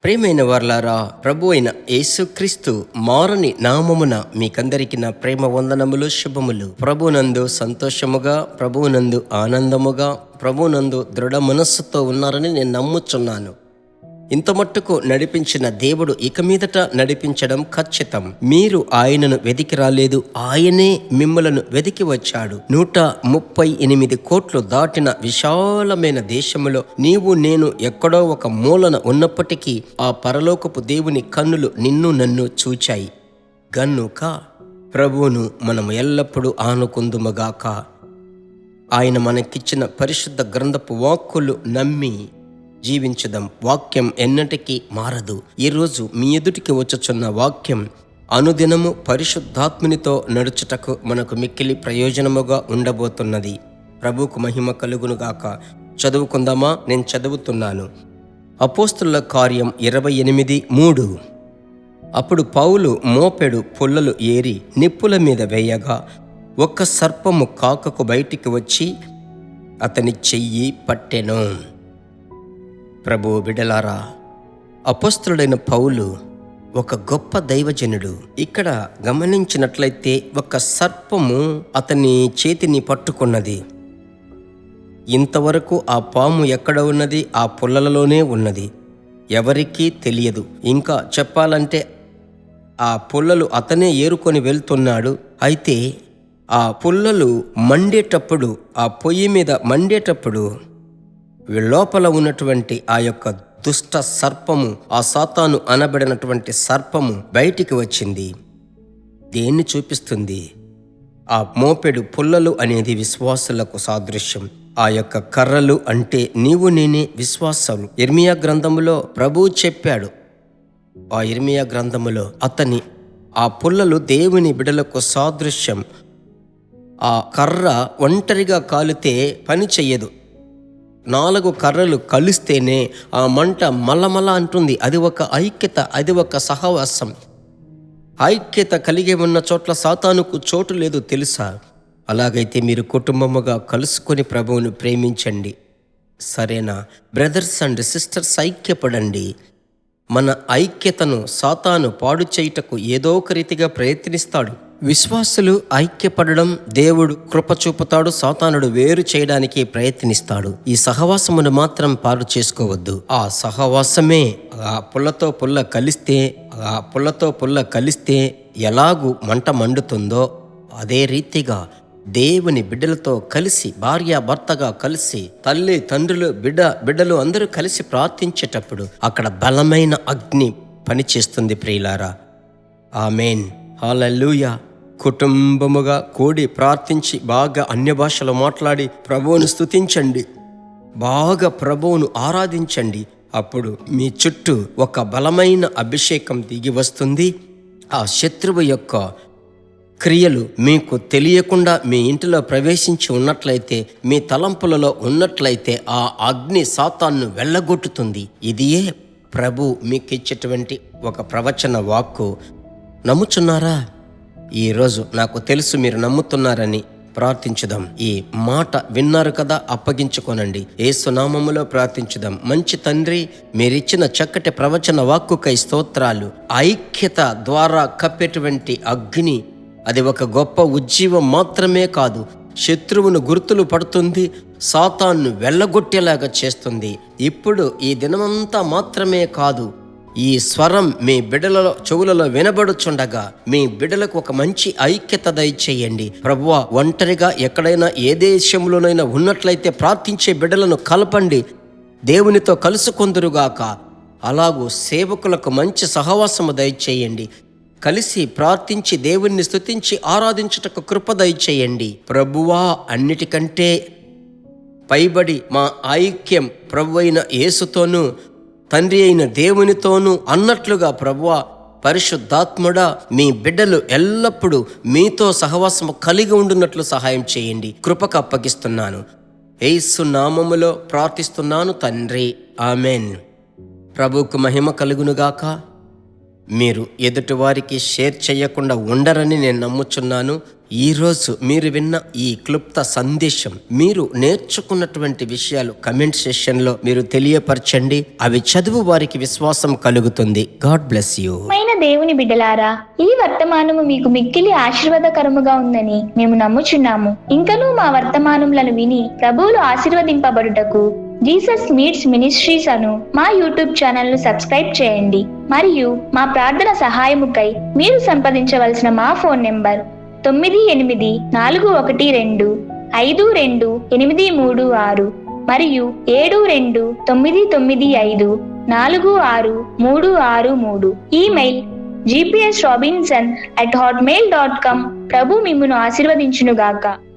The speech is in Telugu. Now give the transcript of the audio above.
ప్రియమైన వారలారా, ప్రభు అయిన యేసుక్రీస్తు మారని నామమున మీకందరికి నా ప్రేమ వందనములు, శుభములు. ప్రభునందు సంతోషముగా, ప్రభునందు ఆనందముగా, ప్రభునందు దృఢ మనస్సుతో ఉన్నారని నేను నమ్ముచున్నాను. ఇంత మట్టుకు నడిపించిన దేవుడు ఇక మీదట నడిపించడం ఖచ్చితం. మీరు ఆయనను వెదికి రాలేదు, ఆయనే మిమ్మలను వెదికి వచ్చాడు. 138 కోట్లు దాటిన విశాలమైన దేశములో నీవు నేను ఎక్కడో ఒక మూలన ఉన్నప్పటికీ ఆ పరలోకపు దేవుని కన్నులు నిన్ను నన్ను చూచాయి గనుక ప్రభువును మనం ఎల్లప్పుడూ ఆనుకుందుముగాక. ఆయన మనకిచ్చిన పరిశుద్ధ గ్రంథపు వాక్కులు నమ్మి జీవించుదాం. వాక్యం ఎన్నటికీ మారదు. ఈరోజు మీ ఎదుటికి వచ్చుచున్న వాక్యం అనుదినము పరిశుద్ధాత్మునితో నడుచుటకు మనకు మిక్కిలి ప్రయోజనముగా ఉండబోతున్నది. ప్రభువుకు మహిమ కలుగునుగాక. చదువుకుందామా? నేను చదువుతున్నాను. అపోస్తుల కార్యం 28:3. అప్పుడు పౌలు మోపెడు పుల్లలు ఏరి నిప్పుల మీద వేయగా ఒక్క సర్పము కాకకు బయటికి వచ్చి అతని చెయ్యి పట్టెను. ప్రభు బిడ్డలారా, అపోస్తలుడైన పౌలు ఒక గొప్ప దైవజనుడు. ఇక్కడ గమనించినట్లయితే ఒక సర్పము అతని చేతిని పట్టుకున్నది. ఇంతవరకు ఆ పాము ఎక్కడ ఉన్నది? ఆ పుల్లలలోనే ఉన్నది. ఎవరికీ తెలియదు. ఇంకా చెప్పాలంటే ఆ పుల్లలు అతనే ఏరుకొని వెళ్తున్నాడు. అయితే ఆ పుల్లలు మండేటప్పుడు, ఆ పొయ్యి మీద మండేటప్పుడు లోపల ఉన్నటువంటి ఆ యొక్క దుష్ట సర్పము, ఆ సాతాను అనబడినటువంటి సర్పము బయటికి వచ్చింది. దేన్ని చూపిస్తుంది? ఆ మోపెడు పుల్లలు అనేది విశ్వాసులకు సాదృశ్యం. ఆ యొక్క కర్రలు అంటే నీవు నేనే విశ్వాసాలు. ఇర్మియా గ్రంథములో ప్రభువు చెప్పాడు. ఆ ఇర్మియా గ్రంథములో ఆ పుల్లలు దేవుని బిడలకు సాదృశ్యం. ఆ కర్ర ఒంటరిగా కాలితే పని చెయ్యదు. 4 కర్రలు కలిస్తేనే ఆ మంట మలమల అంటుంది. అది ఒక ఐక్యత, అది ఒక సహవాసం. ఐక్యత కలిగి ఉన్న చోట్ల సాతానుకు చోటు లేదు, తెలుసా? అలాగైతే మీరు కుటుంబముగా కలుసుకొని ప్రభువును ప్రేమించండి. సరేనా? బ్రదర్స్ అండ్ సిస్టర్స్, ఐక్యపడండి. మన ఐక్యతను సాతాను పాడు చేయుటకు ఏదో ఒక రీతిగా ప్రయత్నిస్తాడు. విశ్వాసులు ఐక్యపడడం దేవుడు కృప చూపుతాడు. సాతానుడు వేరు చేయడానికి ప్రయత్నిస్తాడు. ఈ సహవాసమును మాత్రం పాడు చేసుకోవద్దు. ఆ సహవాసమే ఆ పుల్లతో పుల్ల కలిస్తే ఎలాగూ మంట మండుతుందో అదే రీతిగా దేవుని బిడ్డలతో కలిసి, భార్య భర్తగా కలిసి, తల్లి తండ్రులు బిడ్డలు అందరూ కలిసి ప్రార్థించేటప్పుడు అక్కడ బలమైన అగ్ని పనిచేస్తుంది. ప్రియులారా, ఆమేన్, హల్లెలూయా. కుటుంబముగా కూడి ప్రార్థించి బాగా అన్య భాషలో మాట్లాడి ప్రభువును స్తుతించండి, బాగా ప్రభువును ఆరాధించండి. అప్పుడు మీ చుట్టూ ఒక బలమైన అభిషేకం దిగి వస్తుంది. ఆ శత్రువు యొక్క క్రియలు మీకు తెలియకుండా మీ ఇంటిలో ప్రవేశించి ఉన్నట్లయితే, మీ తలంపులలో ఉన్నట్లయితే ఆ అగ్ని సాతాన్ను వెళ్ళగొట్టుతుంది. ఇదియే ప్రభు మీకు ఇచ్చేటువంటి ఒక ప్రవచన వాక్కు. నమ్ముచున్నారా? ఈరోజు నాకు తెలుసు మీరు నమ్ముతున్నారని. ప్రార్థించుదాం. ఈ మాట విన్నారు కదా, అప్పగించుకోనండి. యేసు నామములో ప్రార్థించుదాం. మంచి తండ్రి, మీరిచ్చిన చక్కటి ప్రవచన వాక్కుకై స్తోత్రాలు. ఐక్యత ద్వారా కప్పేటువంటి అగ్ని అది ఒక గొప్ప ఉజ్జీవం మాత్రమే కాదు, శత్రువును గుర్తులు పడుతుంది, సాతాన్ను వెళ్ళగొట్టేలాగా చేస్తుంది. ఇప్పుడు ఈ దినమంతా మాత్రమే కాదు, ఈ స్వరం మీ బిడ్డలలో చెవులలో వినబడుచుండగా మీ బిడ్డలకు ఒక మంచి ఐక్యత దయచేయండి. ప్రభువా, ఒంటరిగా ఎక్కడైనా ఏ దేశంలోనైనా ఉన్నట్లయితే ప్రార్థించే బిడ్డలను కలపండి, దేవునితో కలుసుకొందురుగాక. అలాగూ సేవకులకు మంచి సహవాసము దయచేయండి. కలిసి ప్రార్థించి దేవుణ్ణి స్తుతించి ఆరాధించుటకు కృప దయచేయండి. ప్రభువా, అన్నిటికంటే పైబడి మా ఐక్యం ప్రభు అయిన యేసుతోనూ తండ్రి అయిన దేవునితోనూ అన్నట్లుగా ప్రభువా, పరిశుద్ధాత్ముడా, మీ బిడ్డలు ఎల్లప్పుడూ మీతో సహవాసము కలిగి ఉండున్నట్లు సహాయం చేయండి. కృపకు అప్పగిస్తున్నాను. యేసు నామములో ప్రార్థిస్తున్నాను తండ్రి, ఆమెన్. ప్రభువుకు మహిమ కలుగునుగాక. మీరు ఎదుటి వారికి షేర్ చేయకుండా ఉండరని నేను నమ్ముచున్నాను. ఈరోజు మీరు విన్న ఈ క్లుప్త సందేశం, మీరు నేర్చుకున్నటువంటి విషయాలు కమెంట్ సెషన్లో మీరు తెలియపరచండి. అవి చదువు వారికి విశ్వాసం కలుగుతుంది. God bless you. దేవుని బిడ్డలారా, ఈ వర్తమానము మీకు మిక్కిలి ఆశీర్వాదకరముగా ఉందని మేము నమ్ముచున్నాము. ఇంకనూ మా వర్తమానములను విని ప్రభువులు ఆశీర్వదింపబడుటకు జీసస్ మీట్స్ మినిస్ట్రీస్ అను మా యూట్యూబ్ ఛానల్ ను సబ్స్క్రైబ్ చేయండి. మరియు మా ప్రార్థన సహాయముకై మీరు సంప్రదించవలసిన మా ఫోన్ నెంబర్ 9842528236 మరియు 7299546363. Email gpsrobinson@hotmail.com. ప్రభు మిమ్మును ఆశీర్వదించునుగాక.